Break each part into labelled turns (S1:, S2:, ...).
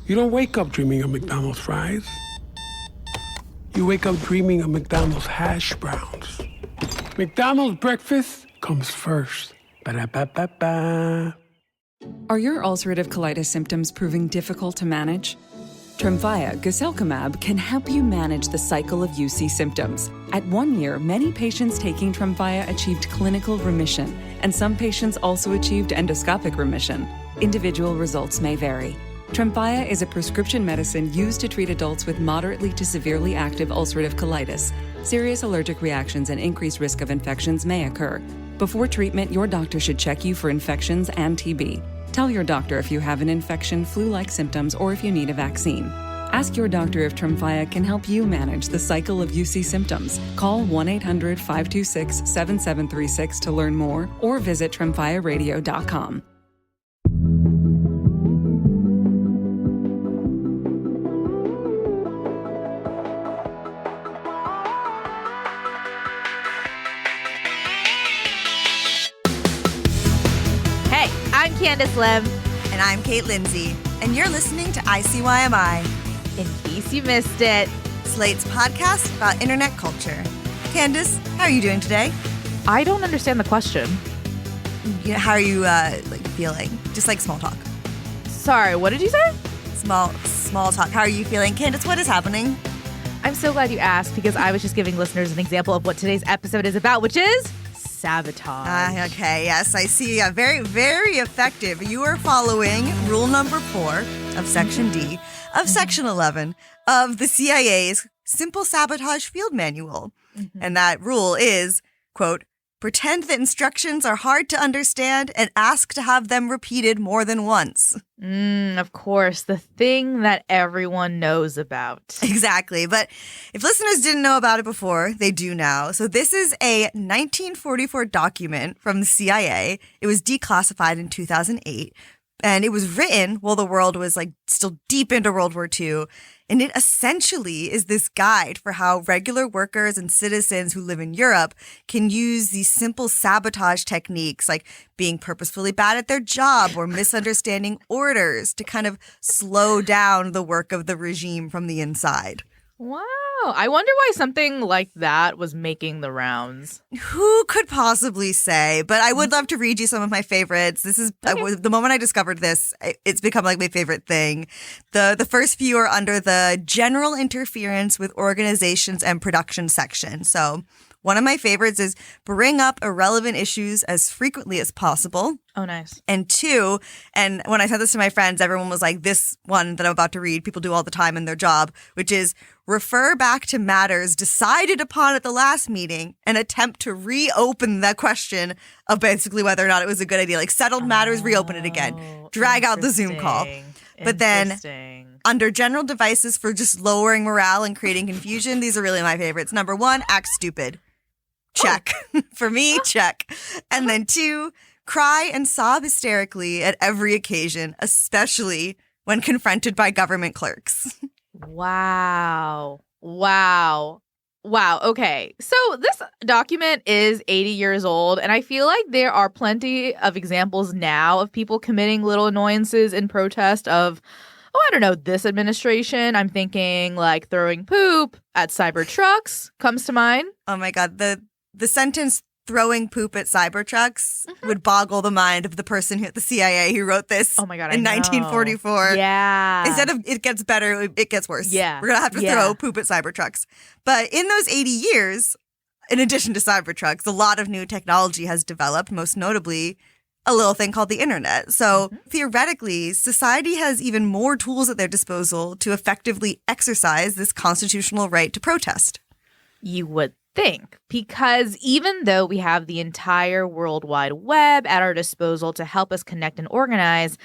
S1: You don't wake up dreaming of McDonald's fries. You wake up dreaming of McDonald's hash browns. McDonald's breakfast comes first. Ba-da-ba-ba-ba.
S2: Are your ulcerative colitis symptoms proving difficult to manage? Tremfya guselkumab can help you manage the cycle of UC symptoms. At 1 year, many patients taking Tremfya achieved clinical remission, and some patients also achieved endoscopic remission. Individual results may vary. Tremfya is a prescription medicine used to treat adults with moderately to severely active ulcerative colitis. Serious allergic reactions and increased risk of infections may occur. Before treatment, your doctor should check you for infections and TB. Tell your doctor if you have an infection, flu-like symptoms, or if you need a vaccine. Ask your doctor if Tremfya can help you manage the cycle of UC symptoms. Call 1-800-526-7736 to learn more or visit tremfyaradio.com.
S3: Hey, I'm Candice Lim.
S4: And I'm Lindsay. And you're listening to ICYMI.
S3: In case you missed it.
S4: Slate's podcast about internet culture. Candice, how are you doing today?
S3: I don't understand the question.
S4: Yeah, how are you feeling? Just like small talk.
S3: Sorry, what did you say?
S4: Small talk. How are you feeling? Candice, what is happening?
S3: I'm so glad you asked because I was just giving listeners an example of what today's episode is about, which is sabotage.
S4: Okay, yes, I see. Very, very effective. You are following rule number 4 of Section D of Section 11 of the CIA's Simple Sabotage Field Manual. And that rule is, quote, pretend that instructions are hard to understand and ask to have them repeated more than once.
S3: Of course, the thing that everyone knows about.
S4: Exactly. But if listeners didn't know about it before, they do now. So this is a 1944 document from the CIA. It was declassified in 2008. And it was written while the world was still deep into World War II. And it essentially is this guide for how regular workers and citizens who live in Europe can use these simple sabotage techniques, like being purposefully bad at their job or misunderstanding orders, to kind of slow down the work of the regime from the inside.
S3: Wow. I wonder why something like that was making the rounds.
S4: Who could possibly say? But I would love to read you some of my favorites. This is the moment I discovered this, it's become like my favorite thing. The first few are under the general interference with organizations and production section. So one of my favorites is bring up irrelevant issues as frequently as possible.
S3: Oh, nice.
S4: And 2, and when I said this to my friends, everyone was like, this one that I'm about to read, people do all the time in their job, which is refer back to matters decided upon at the last meeting and attempt to reopen the question of basically whether or not it was a good idea. Like settled matters, reopen it again. Drag out the Zoom call. But then under general devices for just lowering morale and creating confusion, these are really my favorites. Number 1, act stupid. Check. For me, check. And then 2, cry and sob hysterically at every occasion, especially when confronted by government clerks.
S3: Wow. Okay. So this document is 80 years old, and I feel like there are plenty of examples now of people committing little annoyances in protest of, I don't know, this administration. I'm thinking like throwing poop at Cybertrucks comes to mind.
S4: Oh my God. The sentence throwing poop at Cybertrucks would boggle the mind of the person at the CIA who wrote this in 1944.
S3: Yeah.
S4: Instead of it gets better, it gets worse.
S3: Yeah.
S4: We're going to have to throw poop at Cybertrucks. But in those 80 years, in addition to Cybertrucks, a lot of new technology has developed, most notably a little thing called the internet. So theoretically, society has even more tools at their disposal to effectively exercise this constitutional right to protest.
S3: You would think, because even though we have the entire World Wide Web at our disposal to help us connect and organize,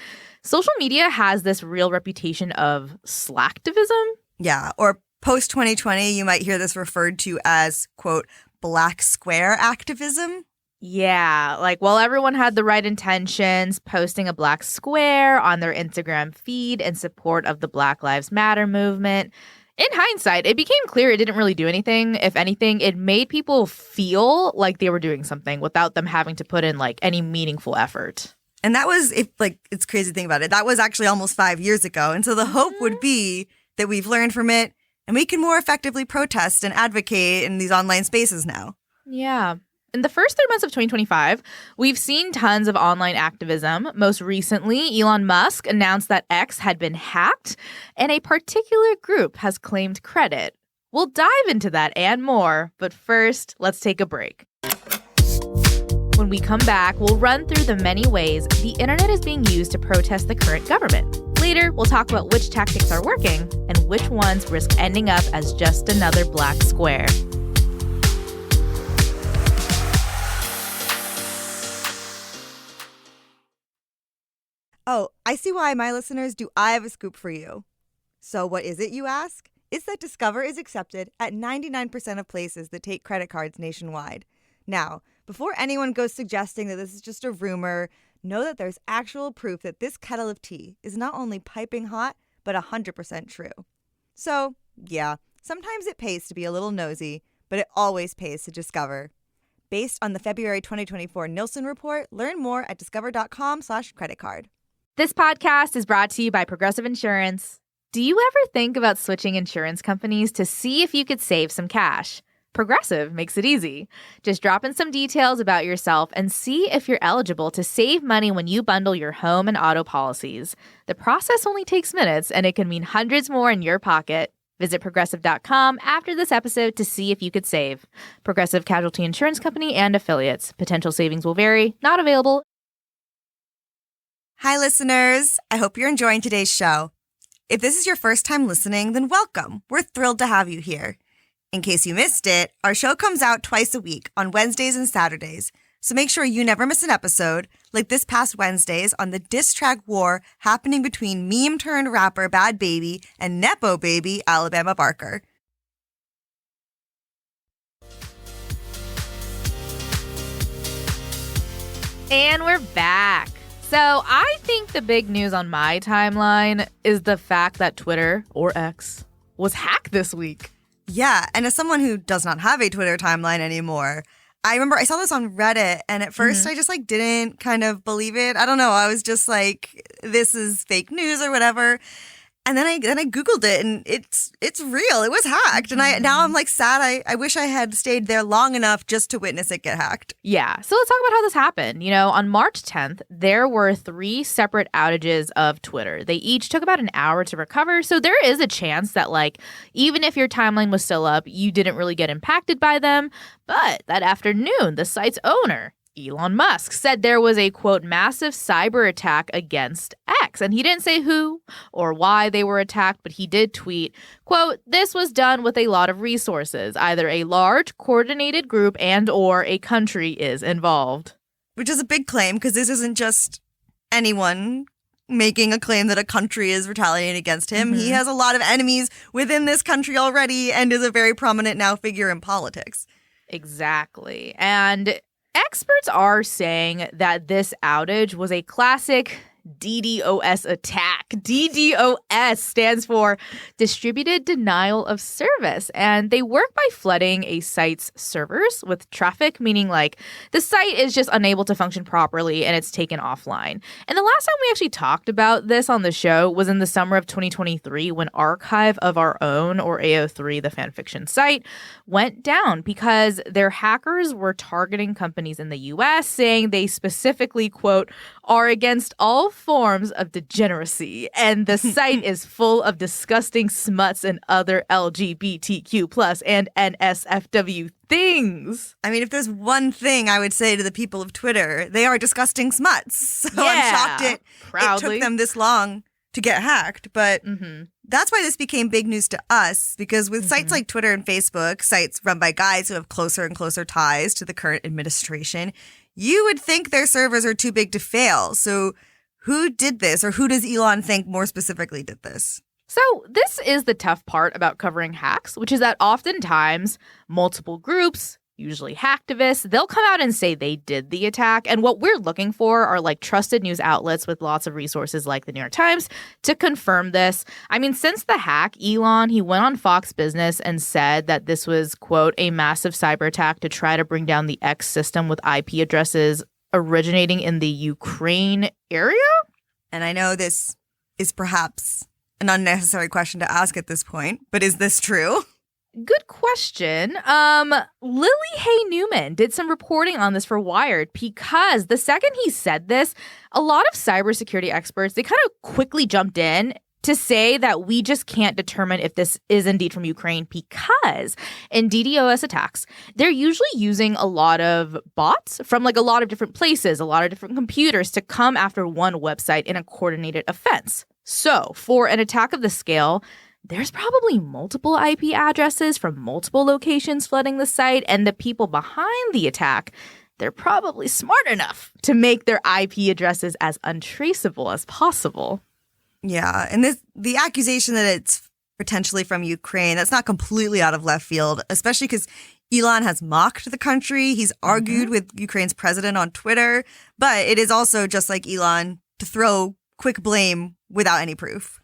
S3: social media has this real reputation of Slacktivism.
S4: Yeah, or post-2020, you might hear this referred to as, quote, black square activism.
S3: Yeah, like while everyone had the right intentions, posting a black square on their Instagram feed in support of the Black Lives Matter movement, in hindsight, it became clear it didn't really do anything. If anything, it made people feel like they were doing something without them having to put in like any meaningful effort.
S4: And that was, it's crazy to think about it, that was actually almost 5 years ago. And so the hope would be that we've learned from it and we can more effectively protest and advocate in these online spaces now.
S3: Yeah. In the first 3 months of 2025, we've seen tons of online activism. Most recently, Elon Musk announced that X had been hacked, and a particular group has claimed credit. We'll dive into that and more, but first, let's take a break. When we come back, we'll run through the many ways the internet is being used to protest the current government. Later, we'll talk about which tactics are working and which ones risk ending up as just another black square.
S4: Oh, ICYMI listeners, do I have a scoop for you? So what is it, you ask? It's that Discover is accepted at 99% of places that take credit cards nationwide. Now, before anyone goes suggesting that this is just a rumor, know that there's actual proof that this kettle of tea is not only piping hot, but 100% true. So, yeah, sometimes it pays to be a little nosy, but it always pays to discover. Based on the February 2024 Nielsen report, learn more at discover.com/creditcard.
S3: This podcast is brought to you by Progressive Insurance. Do you ever think about switching insurance companies to see if you could save some cash? Progressive makes it easy. Just drop in some details about yourself and see if you're eligible to save money when you bundle your home and auto policies. The process only takes minutes, and it can mean hundreds more in your pocket. Visit Progressive.com after this episode to see if you could save. Progressive Casualty Insurance Company and Affiliates. Potential savings will vary. Not available.
S4: Hi, listeners. I hope you're enjoying today's show. If this is your first time listening, then welcome. We're thrilled to have you here. In case you missed it, our show comes out twice a week on Wednesdays and Saturdays, so make sure you never miss an episode, like this past Wednesdays on the diss track war happening between meme-turned-rapper Bad Baby and Nepo Baby Alabama Barker.
S3: And we're back. So I think the big news on my timeline is the fact that Twitter, or X, was hacked this week.
S4: Yeah, and as someone who does not have a Twitter timeline anymore, I remember I saw this on Reddit, and at first I just didn't kind of believe it. I don't know. I was just like, this is fake news or whatever. And then I Googled it, and it's real. It was hacked. And now I'm sad. I wish I had stayed there long enough just to witness it get hacked.
S3: Yeah. So let's talk about how this happened. On March 10th, there were 3 separate outages of Twitter. They each took about an hour to recover. So there is a chance that even if your timeline was still up, you didn't really get impacted by them. But that afternoon, the site's owner, Elon Musk, said there was a, quote, massive cyber attack against X. And he didn't say who or why they were attacked, but he did tweet, quote, this was done with a lot of resources. Either a large coordinated group and or a country is involved.
S4: Which is a big claim, because this isn't just anyone making a claim that a country is retaliating against him. He has a lot of enemies within this country already and is a very prominent now figure in politics.
S3: Exactly. And experts are saying that this outage was a classic DDoS attack. DDoS stands for Distributed Denial of Service, and they work by flooding a site's servers with traffic, meaning the site is just unable to function properly and it's taken offline. And the last time we actually talked about this on the show was in the summer of 2023 when Archive of Our Own, or AO3, the fanfiction site, went down because their hackers were targeting companies in the US, saying they specifically, quote, are against all forms of degeneracy, and the site is full of disgusting smuts and other LGBTQ plus and NSFW things. I
S4: mean, if there's one thing I would say to the people of Twitter, they are disgusting smuts. So I'm shocked it took them this long to get hacked. But that's why this became big news to us, because with sites like Twitter and Facebook, sites run by guys who have closer and closer ties to the current administration, you would think their servers are too big to fail. So who did this, or who does Elon think more specifically did this?
S3: So this is the tough part about covering hacks, which is that oftentimes multiple groups, usually hacktivists, they'll come out and say they did the attack. And what we're looking for are trusted news outlets with lots of resources like the New York Times to confirm this. I mean, since the hack, Elon, he went on Fox Business and said that this was, quote, a massive cyber attack to try to bring down the X system with IP addresses originating in the Ukraine area.
S4: And I know this is perhaps an unnecessary question to ask at this point, but is this true?
S3: Good question. Lily Hay Newman did some reporting on this for Wired because the second he said this, a lot of cybersecurity experts, they kind of quickly jumped in to say that we just can't determine if this is indeed from Ukraine because in DDoS attacks, they're usually using a lot of bots from like a lot of different places, a lot of different computers to come after one website in a coordinated offense. So for an attack of this scale, there's probably multiple IP addresses from multiple locations flooding the site, and the people behind the attack, they're probably smart enough to make their IP addresses as untraceable as possible.
S4: Yeah, and the accusation that it's potentially from Ukraine, that's not completely out of left field, especially because Elon has mocked the country. He's argued with Ukraine's president on Twitter, but it is also just like Elon to throw quick blame without any proof.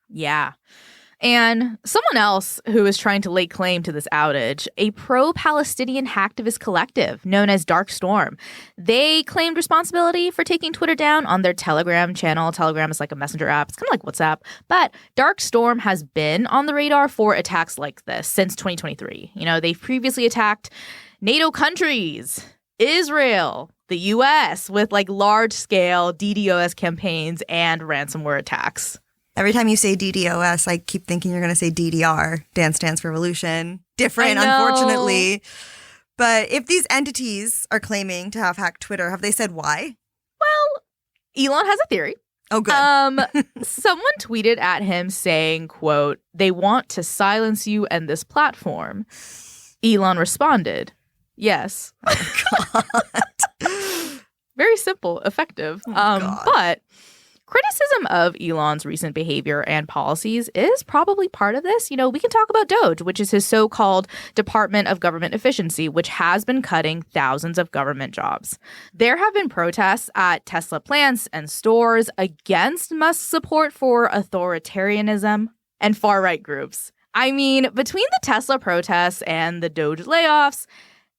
S3: Yeah. And someone else who is trying to lay claim to this outage, a pro-Palestinian hacktivist collective known as Dark Storm. They claimed responsibility for taking Twitter down on their Telegram channel. Telegram is like a messenger app. It's kind of like WhatsApp. But Dark Storm has been on the radar for attacks like this since 2023. You know, they've previously attacked NATO countries, Israel, the U.S. with like large-scale DDoS campaigns and ransomware attacks.
S4: Every time you say DDoS, I keep thinking you're going to say DDR, Dance Dance Revolution. Different, unfortunately. But if these entities are claiming to have hacked Twitter, have they said why?
S3: Well, Elon has a theory.
S4: Oh, good.
S3: Someone tweeted at him saying, quote, "They want to silence you and this platform." Elon responded, "Yes." Oh, God. Very simple, effective. But criticism of Elon's recent behavior and policies is probably part of this. You know, we can talk about DOGE, which is his so-called Department of Government Efficiency, which has been cutting thousands of government jobs. There have been protests at Tesla plants and stores against Musk's support for authoritarianism and far-right groups. I mean, between the Tesla protests and the DOGE layoffs,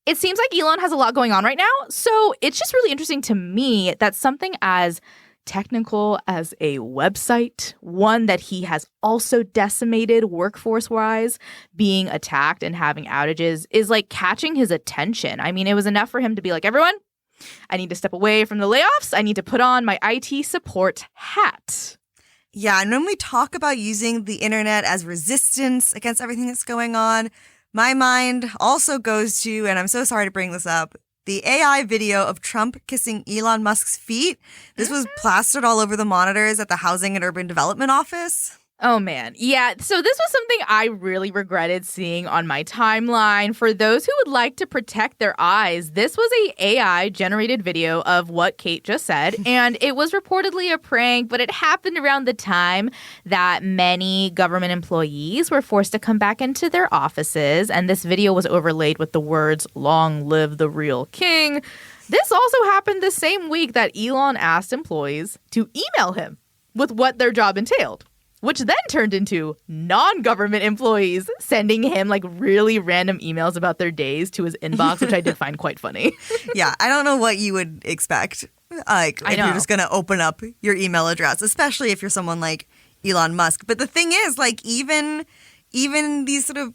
S3: it seems like Elon has a lot going on right now. So it's just really interesting to me that something as technical as a website, one that he has also decimated workforce-wise, being attacked and having outages, is like catching his attention. I mean, it was enough for him to be like, everyone, I need to step away from the layoffs. I need to put on my IT support hat.
S4: Yeah, and when we talk about using the internet as resistance against everything that's going on, my mind also goes to, and I'm so sorry to bring this up, the AI video of Trump kissing Elon Musk's feet. This was plastered all over the monitors at the Housing and Urban Development Office.
S3: Oh, man. Yeah. So this was something I really regretted seeing on my timeline. For those who would like to protect their eyes, this was a AI-generated video of what Kate just said. And it was reportedly a prank, but it happened around the time that many government employees were forced to come back into their offices. And this video was overlaid with the words, "Long live the real king." This also happened the same week that Elon asked employees to email him with what their job entailed, which then turned into non-government employees sending him like really random emails about their days to his inbox, which I did find quite funny.
S4: Yeah, I don't know what you would expect. Like, if you're just going to open up your email address, especially if you're someone like Elon Musk. But the thing is, like, even these sort of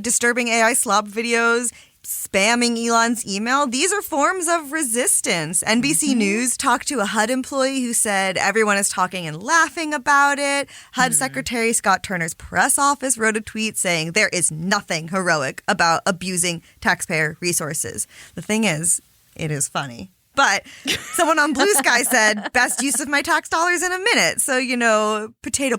S4: disturbing AI slop videos, spamming Elon's email, these are forms of resistance. NBC News talked to a HUD employee who said everyone is talking and laughing about it. HUD Secretary Scott Turner's press office wrote a tweet saying there is nothing heroic about abusing taxpayer resources. The thing is, it is funny. But someone on Blue Sky said, best use of my tax dollars in a minute. So, you know, potato.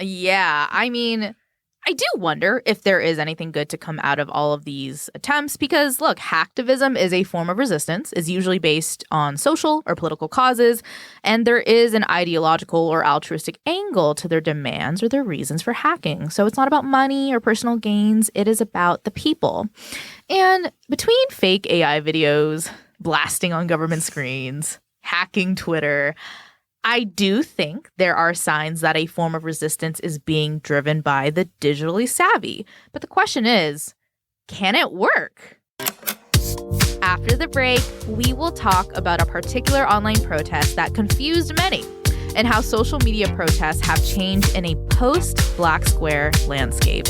S3: Yeah, I mean, I do wonder if there is anything good to come out of all of these attempts because, look, hacktivism is a form of resistance, is usually based on social or political causes, and there is an ideological or altruistic angle to their demands or their reasons for hacking. So it's not about money or personal gains. It is about the people. And between fake AI videos, blasting on government screens, hacking Twitter, I do think there are signs that a form of resistance is being driven by the digitally savvy. But the question is, can it work? After the break, we will talk about a particular online protest that confused many and how social media protests have changed in a post-Black Square landscape.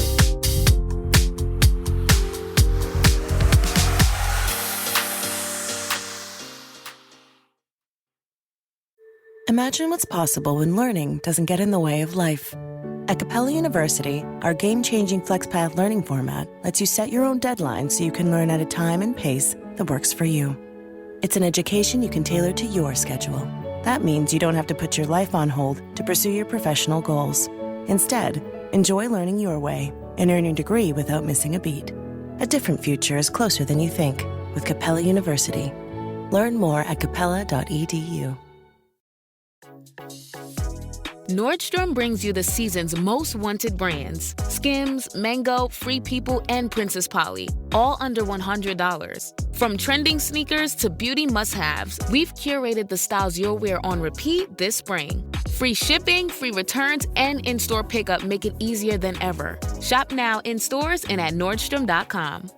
S5: Imagine what's possible when learning doesn't get in the way of life. At Capella University, our game-changing FlexPath learning format lets you set your own deadlines so you can learn at a time and pace that works for you. It's an education you can tailor to your schedule. That means you don't have to put your life on hold to pursue your professional goals. Instead, enjoy learning your way and earn your degree without missing a beat. A different future is closer than you think with Capella University. Learn more at capella.edu.
S6: Nordstrom brings you the season's most wanted brands. Skims, Mango, Free People, and Princess Polly. All under $100. From trending sneakers to beauty must-haves, we've curated the styles you'll wear on repeat this spring. Free shipping, free returns, and in-store pickup make it easier than ever. Shop now in stores and at Nordstrom.com.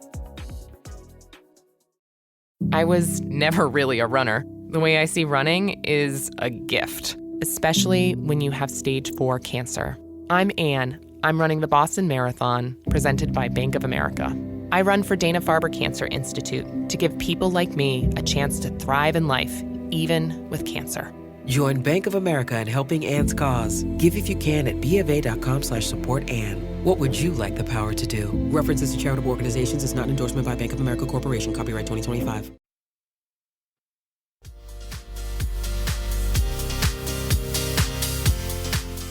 S7: I was never really a runner. The way I see running is a gift, especially when you have stage 4 cancer. I'm Anne. I'm running the Boston Marathon, presented by Bank of America. I run for Dana-Farber Cancer Institute to give people like me a chance to thrive in life, even with cancer.
S8: Join Bank of America in helping Anne's cause. Give if you can at BofA.com/supportAnne. What would you like the power to do? References to charitable organizations is not an endorsement by Bank of America Corporation. Copyright 2025.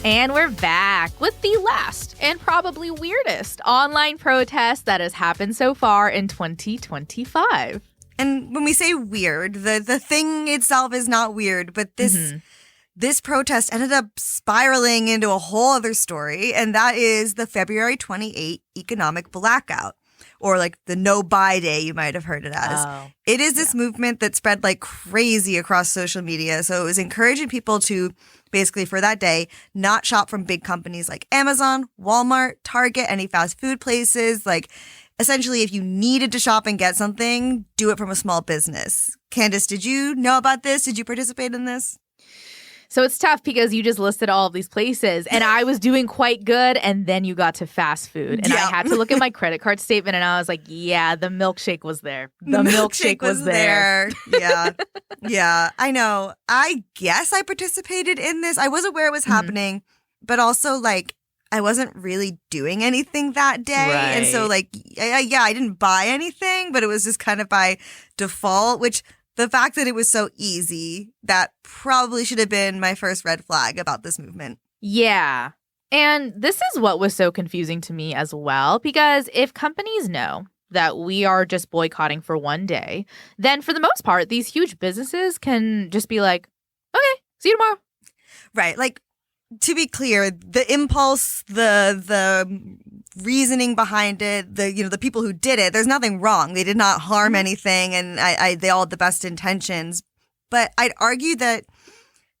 S3: And we're back with the last and probably weirdest online protest that has happened so far in 2025.
S4: And when we say weird, the thing itself is not weird, but this protest ended up spiraling into a whole other story, and that is the February 28 economic blackout, or like the No Buy Day, you might have heard it as.
S3: Oh,
S4: it is this movement that spread like crazy across social media. So it was encouraging people to basically for that day not shop from big companies like Amazon, Walmart, Target, any fast food places. Like essentially, if you needed to shop and get something, do it from a small business. Candice, did you know about this? Did you participate in this?
S3: So it's tough because you just listed all of these places and I was doing quite good and then you got to fast food and I had to look at my credit card statement and I was like, yeah, the milkshake was there. The milkshake was there.
S4: Yeah. Yeah, I know. I guess I participated in this. I was aware it was happening, but also like I wasn't really doing anything that day.
S3: Right.
S4: And so like, yeah, I didn't buy anything, but it was just kind of by default, which the fact that it was so easy, that probably should have been my first red flag about this movement.
S3: Yeah. And this is what was so confusing to me as well, because if companies know that we are just boycotting for one day, then for the most part, these huge businesses can just be like, okay, see you tomorrow.
S4: Right. Like, to be clear, the impulse, the reasoning behind it, the people who did it, there's nothing wrong. They did not harm anything, and they all had the best intentions. But I'd argue that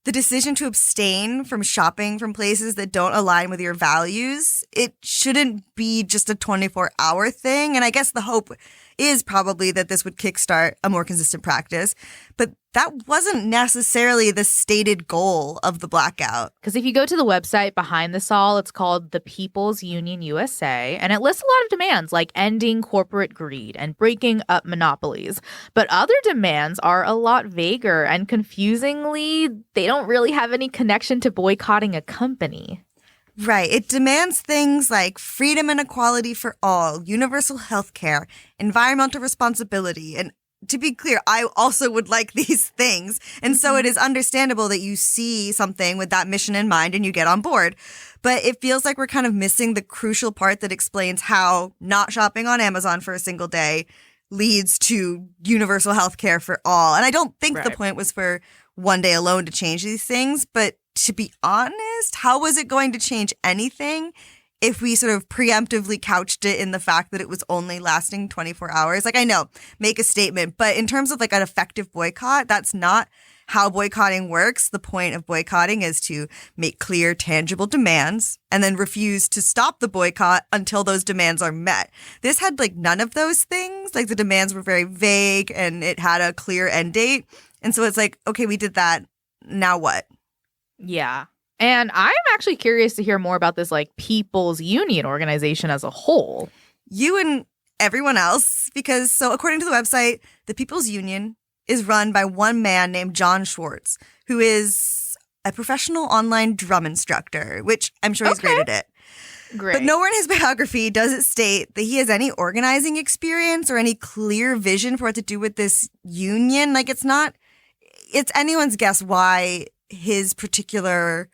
S4: the decision to abstain from shopping from places that don't align with your values, it shouldn't be just a 24-hour thing. And I guess the hope is probably that this would kickstart a more consistent practice. But that wasn't necessarily the stated goal of the blackout.
S3: Because if you go to the website behind this all, it's called the People's Union USA, and it lists a lot of demands like ending corporate greed and breaking up monopolies. But other demands are a lot vaguer, and confusingly, they don't really have any connection to boycotting a company.
S4: Right. It demands things like freedom and equality for all, universal health care, environmental responsibility, and to be clear, I also would like these things. And so it is understandable that you see something with that mission in mind and you get on board. But it feels like we're kind of missing the crucial part that explains how not shopping on Amazon for a single day leads to universal health care for all. And I don't think the point was for one day alone to change these things. But to be honest, how was it going to change anything if we sort of preemptively couched it in the fact that it was only lasting 24 hours? Like, I know, make a statement, but in terms of like an effective boycott, that's not how boycotting works. The point of boycotting is to make clear, tangible demands and then refuse to stop the boycott until those demands are met. This had like none of those things. Like the demands were very vague and it had a clear end date. And so it's like, okay, we did that. Now what?
S3: Yeah. And I'm actually curious to hear more about this like people's union organization as a whole.
S4: You and everyone else, because so according to the website, the People's Union is run by one man named John Schwartz, who is a professional online drum instructor, which I'm sure he's great at it.
S3: Great.
S4: But nowhere in his biography does it state that he has any organizing experience or any clear vision for what to do with this union. Like it's anyone's guess why his particular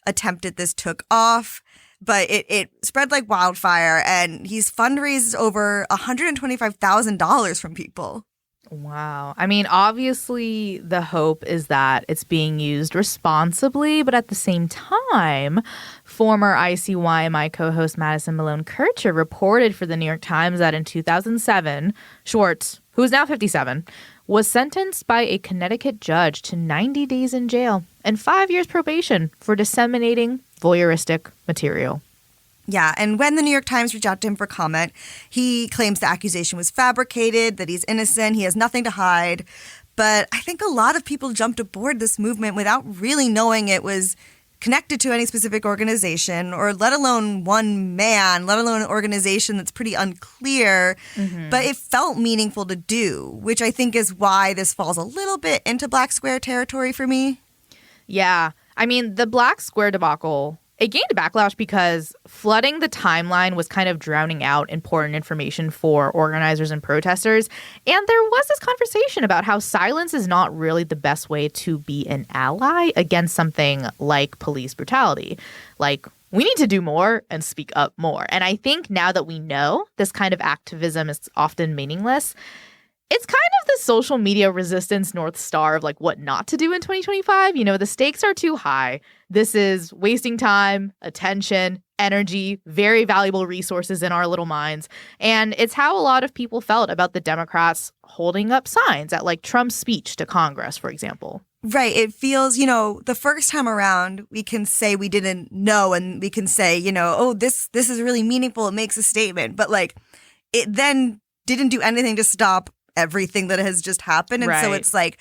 S4: attempt at this took off. But it spread like wildfire, and he's fundraised over $125,000 from people.
S3: Wow. I mean, obviously, the hope is that it's being used responsibly, but at the same time, former ICYMI co-host Madison Malone Kircher reported for the New York Times that in 2007, Schwartz, who is now 57, was sentenced by a Connecticut judge to 90 days in jail and 5 years probation for disseminating voyeuristic material.
S4: Yeah, and when the New York Times reached out to him for comment, he claims the accusation was fabricated, that he's innocent, he has nothing to hide. But I think a lot of people jumped aboard this movement without really knowing it was connected to any specific organization, or let alone one man, let alone an organization that's pretty unclear. Mm-hmm. But it felt meaningful to do, which I think is why this falls a little bit into Black Square territory for me.
S3: Yeah. I mean, the Black Square debacle, it gained backlash because flooding the timeline was kind of drowning out important information for organizers and protesters. And there was this conversation about how silence is not really the best way to be an ally against something like police brutality. Like, we need to do more and speak up more. And I think now that we know this kind of activism is often meaningless, it's kind of the social media resistance North Star of like what not to do in 2025. You know, the stakes are too high. This is wasting time, attention, energy, very valuable resources in our little minds. And it's how a lot of people felt about the Democrats holding up signs at like Trump's speech to Congress, for example.
S4: Right. It feels, the first time around, we can say we didn't know and we can say, oh, this is really meaningful. It makes a statement. But like it then didn't do anything to stop everything that has just happened. And so it's like,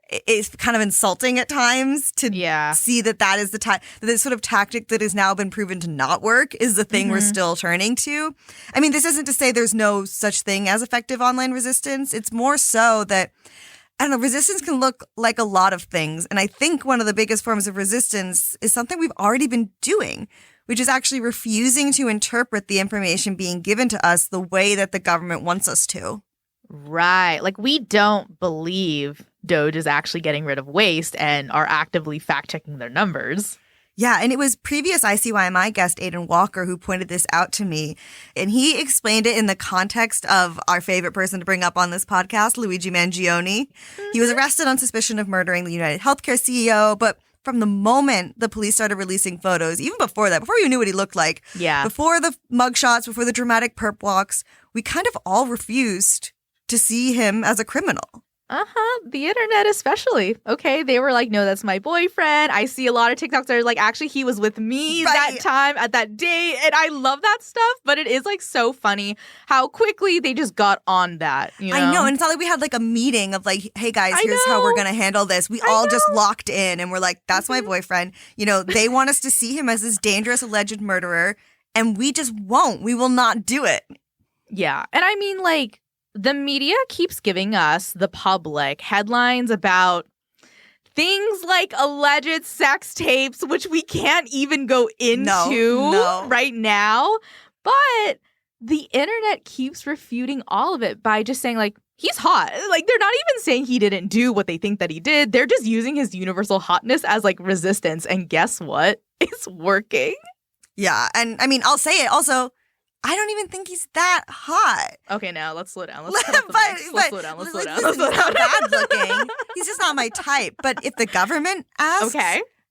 S4: it's kind of insulting at times to see that is the time, this sort of tactic that has now been proven to not work is the thing we're still turning to. I mean, this isn't to say there's no such thing as effective online resistance. It's more so that, I don't know, resistance can look like a lot of things. And I think one of the biggest forms of resistance is something we've already been doing, which is actually refusing to interpret the information being given to us the way that the government wants us to.
S3: Right. Like, we don't believe Doge is actually getting rid of waste and are actively fact-checking their numbers.
S4: Yeah, and it was previous ICYMI guest Aidan Walker who pointed this out to me. And he explained it in the context of our favorite person to bring up on this podcast, Luigi Mangione. He was arrested on suspicion of murdering the United Healthcare CEO, but from the moment the police started releasing photos, even before that, before you knew what he looked like, before the mugshots, before the dramatic perp walks, we kind of all refused to see him as a criminal.
S3: The internet especially. Okay, they were like, no, that's my boyfriend. I see a lot of TikToks that are like, actually, he was with me that time at that date. And I love that stuff. But it is like so funny how quickly they just got on that. You know?
S4: I know. And it's not like we had like a meeting of like, hey, guys, here's how we're going to handle this. We all just locked in and we're like, that's my boyfriend. They want us to see him as this dangerous alleged murderer. And we just won't. We will not do it.
S3: Yeah. And I mean, like, the media keeps giving us, the public, headlines about things like alleged sex tapes, which we can't even go into right now. But the internet keeps refuting all of it by just saying, like, he's hot. Like, they're not even saying he didn't do what they think that he did. They're just using his universal hotness as, like, resistance. And guess what? It's working.
S4: Yeah. And, I mean, I'll say it also. I don't even think he's that hot.
S3: Okay, now let's slow down. Let's slow down.
S4: He's not bad looking. He's just not my type. But if the government asks,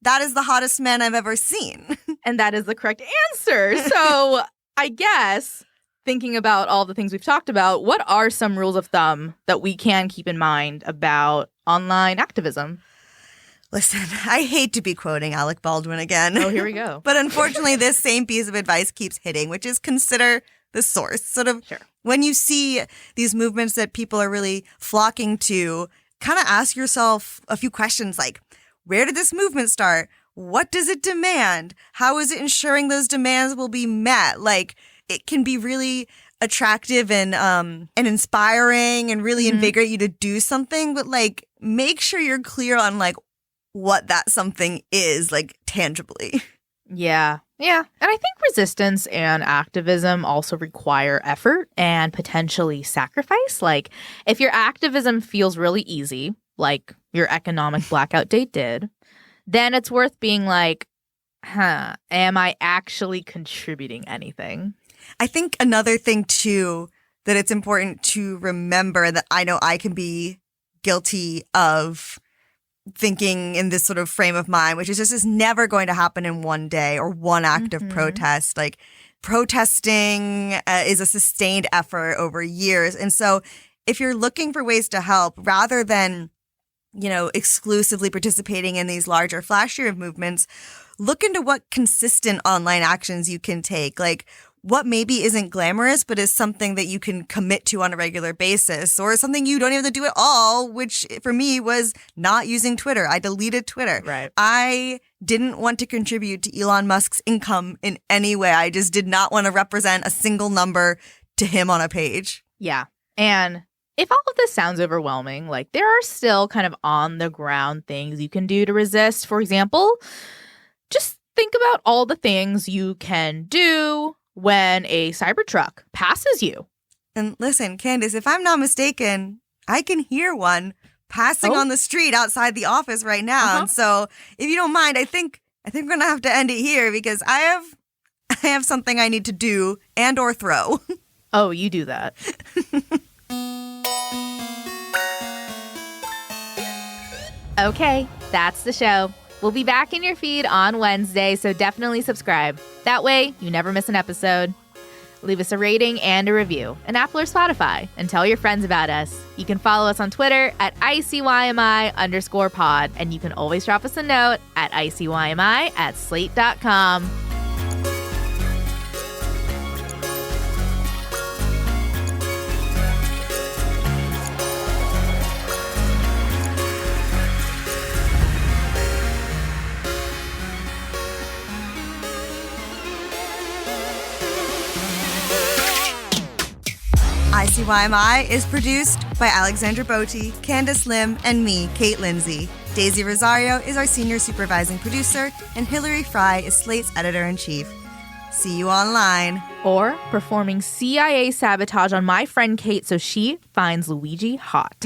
S4: that is the hottest man I've ever seen.
S3: And that is the correct answer. So I guess, thinking about all the things we've talked about, what are some rules of thumb that we can keep in mind about online activism?
S4: Listen, I hate to be quoting Alec Baldwin again.
S3: Oh, here we go.
S4: But unfortunately, this same piece of advice keeps hitting, which is consider the source. Sort of when you see these movements that people are really flocking to, kind of ask yourself a few questions like, where did this movement start? What does it demand? How is it ensuring those demands will be met? Like, it can be really attractive and inspiring and really invigorate you to do something, but like, make sure you're clear on like what that something is, like tangibly.
S3: Yeah. And I think resistance and activism also require effort and potentially sacrifice. Like, if your activism feels really easy, like your economic blackout date did, then it's worth being like, am I actually contributing anything?
S4: I think another thing, too, that it's important to remember that I know I can be guilty of thinking in this sort of frame of mind, which is this is never going to happen in one day or one act of protest. Like, protesting is a sustained effort over years. And so if you're looking for ways to help, rather than, you know, exclusively participating in these larger, flashier movements, look into what consistent online actions you can take. Like, what maybe isn't glamorous, but is something that you can commit to on a regular basis, or something you don't even have to do at all, which for me was not using Twitter. I deleted Twitter.
S3: Right.
S4: I didn't want to contribute to Elon Musk's income in any way. I just did not want to represent a single number to him on a page.
S3: Yeah. And if all of this sounds overwhelming, like, there are still kind of on the ground things you can do to resist. For example, just think about all the things you can do when a Cybertruck passes you.
S4: And listen, Candice, if I'm not mistaken, I can hear one passing on the street outside the office right now. And so if you don't mind, I think we're going to have to end it here because I have something I need to do and or throw.
S3: Oh, you do that. Okay, that's the show. We'll be back in your feed on Wednesday, so definitely subscribe. That way, you never miss an episode. Leave us a rating and a review on Apple or Spotify, and tell your friends about us. You can follow us on Twitter at ICYMI_pod, and you can always drop us a note at ICYMI@slate.com.
S4: ICYMI is produced by Alexandra Botti, Candice Lim, and me, Kate Lindsay. Daisy Rosario is our senior supervising producer, and Hillary Fry is Slate's editor-in-chief. See you online.
S3: Or performing CIA sabotage on my friend Kate so she finds Luigi hot.